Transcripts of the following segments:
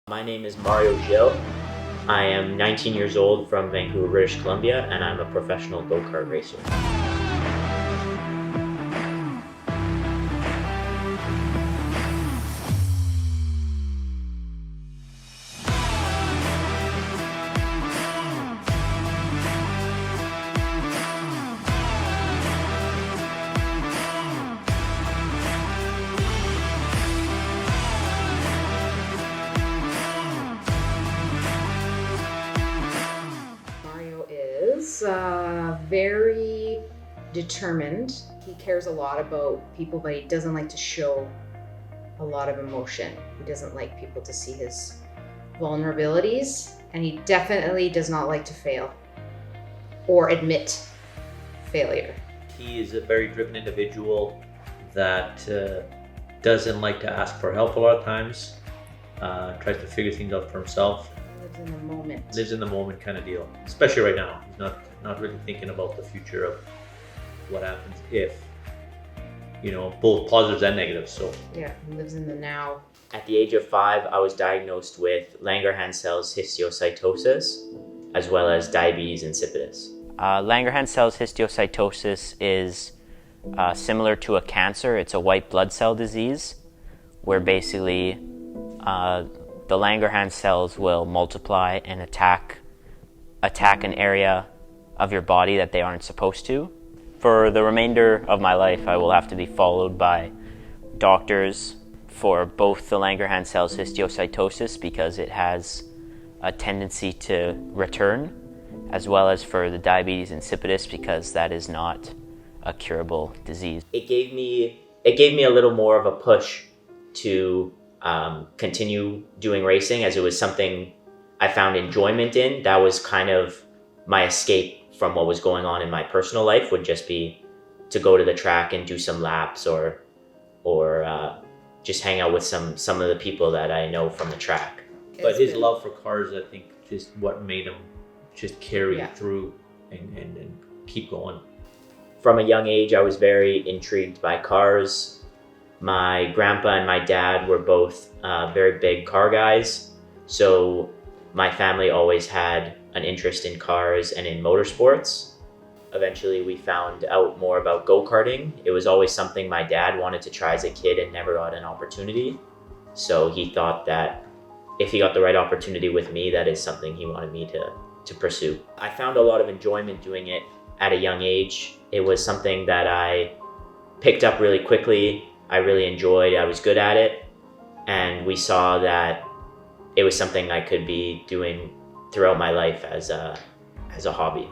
My name is Mario Gil. I am 19 years old from Vancouver, British Columbia, and I'm a professional go-kart racer. Mario is very determined. He cares a lot about people, but he doesn't like to show a lot of emotion. He doesn't like people to see his vulnerabilities, and he definitely does not like to fail or admit failure. He is a very driven individual that doesn't like to ask for help a lot of times, tries to figure things out for himself. Lives in the moment. Lives in the moment kind of deal, especially right now. He's not really thinking about the future of what happens if, both positives and negatives. So Yeah, he lives in the now. At the age of 5, I was diagnosed with Langerhans-Sells histiocytosis, as well as diabetes insipidus. Langerhans-Sells histiocytosis is similar to a cancer. It's a white blood cell disease, where basically the Langerhans cells will multiply and attack an area of your body that they aren't supposed to. For the remainder of my life, I will have to be followed by doctors for both the Langerhans-Sells histiocytosis because it has a tendency to return, as well as for the diabetes insipidus because that is not a curable disease. It gave me a little more of a push to continue doing racing, as it was something I found enjoyment in. That was kind of my escape from what was going on in my personal life, would just be to go to the track and do some laps or just hang out with some of the people that I know from the track. but his love for cars, I think, just what made him just carry through and keep going. From a young age, I was very intrigued by cars. My grandpa and my dad were both very big car guys, so my family always had an interest in cars and in motorsports. Eventually, we found out more about go-karting. It was always something my dad wanted to try as a kid and never got an opportunity. So he thought that if he got the right opportunity with me, that is something he wanted me to pursue. I found a lot of enjoyment doing it at a young age. It was something that I picked up really quickly. I really enjoyed. I was good at it. And we saw that it was something I could be doing throughout my life as a hobby.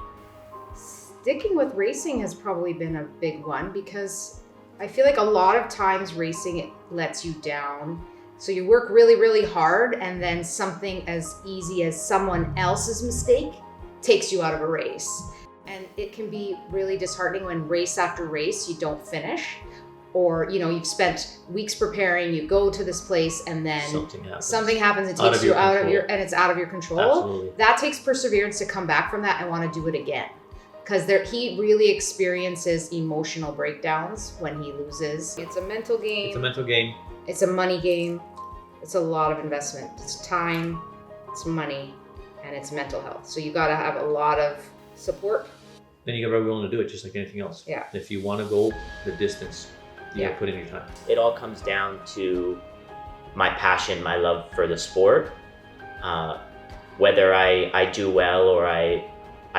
Sticking with racing has probably been a big one because I feel like a lot of times racing, it lets you down. So you work really, really hard, and then something as easy as someone else's mistake takes you out of a race. And it can be really disheartening when race after race you don't finish, or you've spent weeks preparing, you go to this place, and then something happens and takes you out of your, and it's out of your control. Absolutely. That takes perseverance to come back from that and want to do it again, because he really experiences emotional breakdowns when he loses. It's a mental game. It's a mental game. It's a money game. It's a lot of investment. It's time, it's money, and it's mental health. So you got to have a lot of support. Then you got to be willing to do it, just like anything else. Yeah. If you want to go the distance, you got to put in your time. It all comes down to my passion, my love for the sport. Whether I do well or I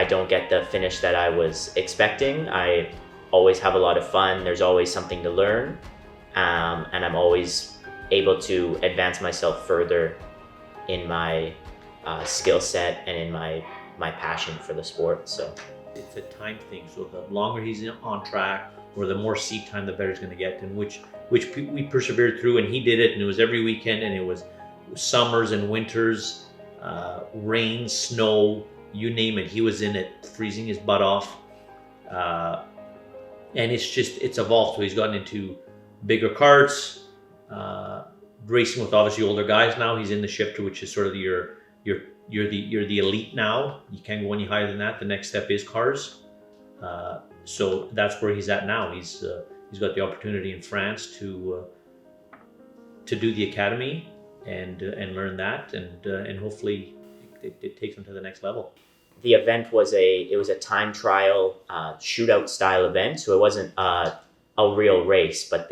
don't get the finish that I was expecting, I always have a lot of fun. There's always something to learn. And I'm always able to advance myself further in my skill set and in my passion for the sport. So it's a time thing. So the longer he's on track, or the more seat time, the better he's going to get. And which we persevered through, and he did it. And it was every weekend, and it was summers and winters, rain, snow, you name it. He was in it, freezing his butt off. And it's evolved. So he's gotten into bigger karts, racing with obviously older guys now. He's in the shifter, which is sort of you're the elite now. You can't go any higher than that. The next step is cars. So that's where he's at now. He's got the opportunity in France to do the academy, and learn that, and hopefully it takes them to the next level. The event was a time trial shootout style event, so it wasn't a real race, but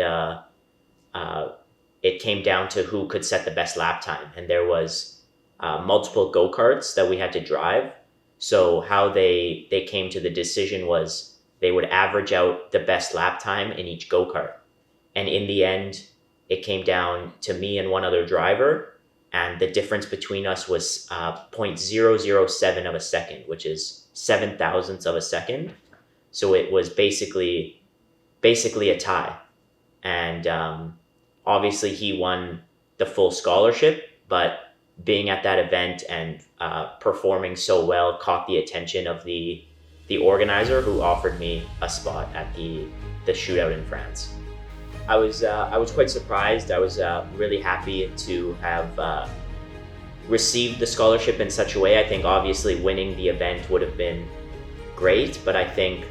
it came down to who could set the best lap time, and there was multiple go-karts that we had to drive. So how they came to the decision was they would average out the best lap time in each go-kart, and in the end it came down to me and one other driver, and the difference between us was 0.007 of a second, which is 7,000ths of a second. So it was basically a tie. And obviously he won the full scholarship, but being at that event and performing so well caught the attention of the organizer, who offered me a spot at the shootout in France. I was quite surprised. I was really happy to have received the scholarship in such a way. I think obviously winning the event would have been great, but I think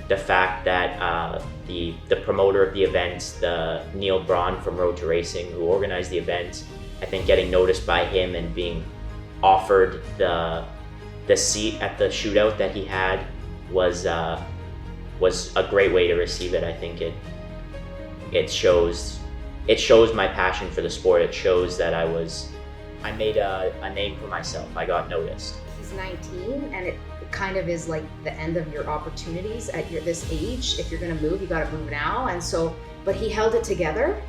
the fact that the promoter of the event, the Neil Braun from Road to Racing, who organized the event, I think getting noticed by him and being offered the seat at the shootout that he had was a great way to receive it. I think it shows my passion for the sport. It shows that I made a name for myself. I got noticed. He's 19, and it kind of is like the end of your opportunities at this age. If you're going to move, you got to move now. And so, but he held it together.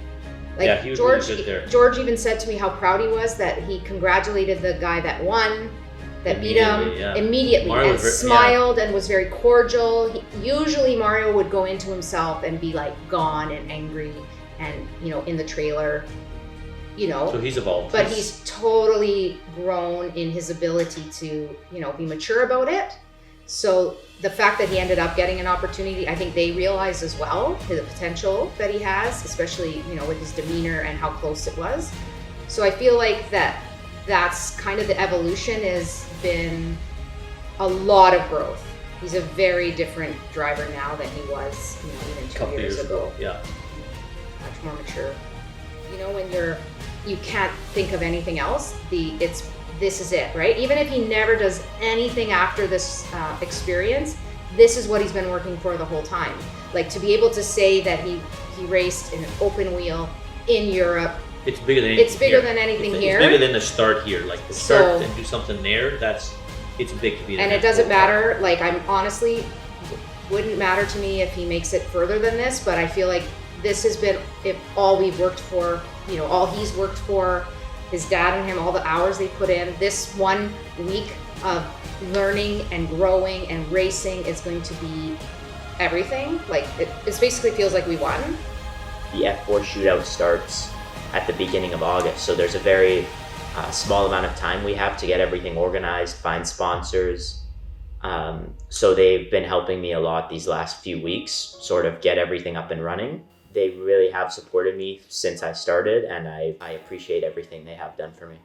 Like, yeah, he was George, really good there. George even said to me how proud he was that he congratulated the guy that won, that beat him immediately, Mario and smiled and was very cordial. Usually Mario would go into himself and be like gone and angry and, in the trailer, So he's evolved. But he's totally grown in his ability to, be mature about it. So the fact that he ended up getting an opportunity, I think they realized as well the potential that he has, especially, with his demeanor and how close it was. So I feel like that's kind of the evolution, has been a lot of growth. He's a very different driver now than he was, even 2 years ago. Yeah. Much more mature. When you can't think of anything else, this is it, right? Even if he never does anything after this experience, this is what he's been working for the whole time. Like, to be able to say that he raced in an open wheel in Europe. It's bigger than anything. It's bigger than anything here. It's bigger than the start here. Like, the start and do something there. It's big to be. And it doesn't matter. Like, I'm honestly, wouldn't matter to me if he makes it further than this. But I feel like this has been all we've worked for. All he's worked for, his dad and him, all the hours they put in. This 1 week of learning and growing and racing is going to be everything. Like, it basically feels like we won. The F4 shootout starts at the beginning of August, so there's a very small amount of time we have to get everything organized, find sponsors. So they've been helping me a lot these last few weeks, sort of get everything up and running. They really have supported me since I started, and I appreciate everything they have done for me.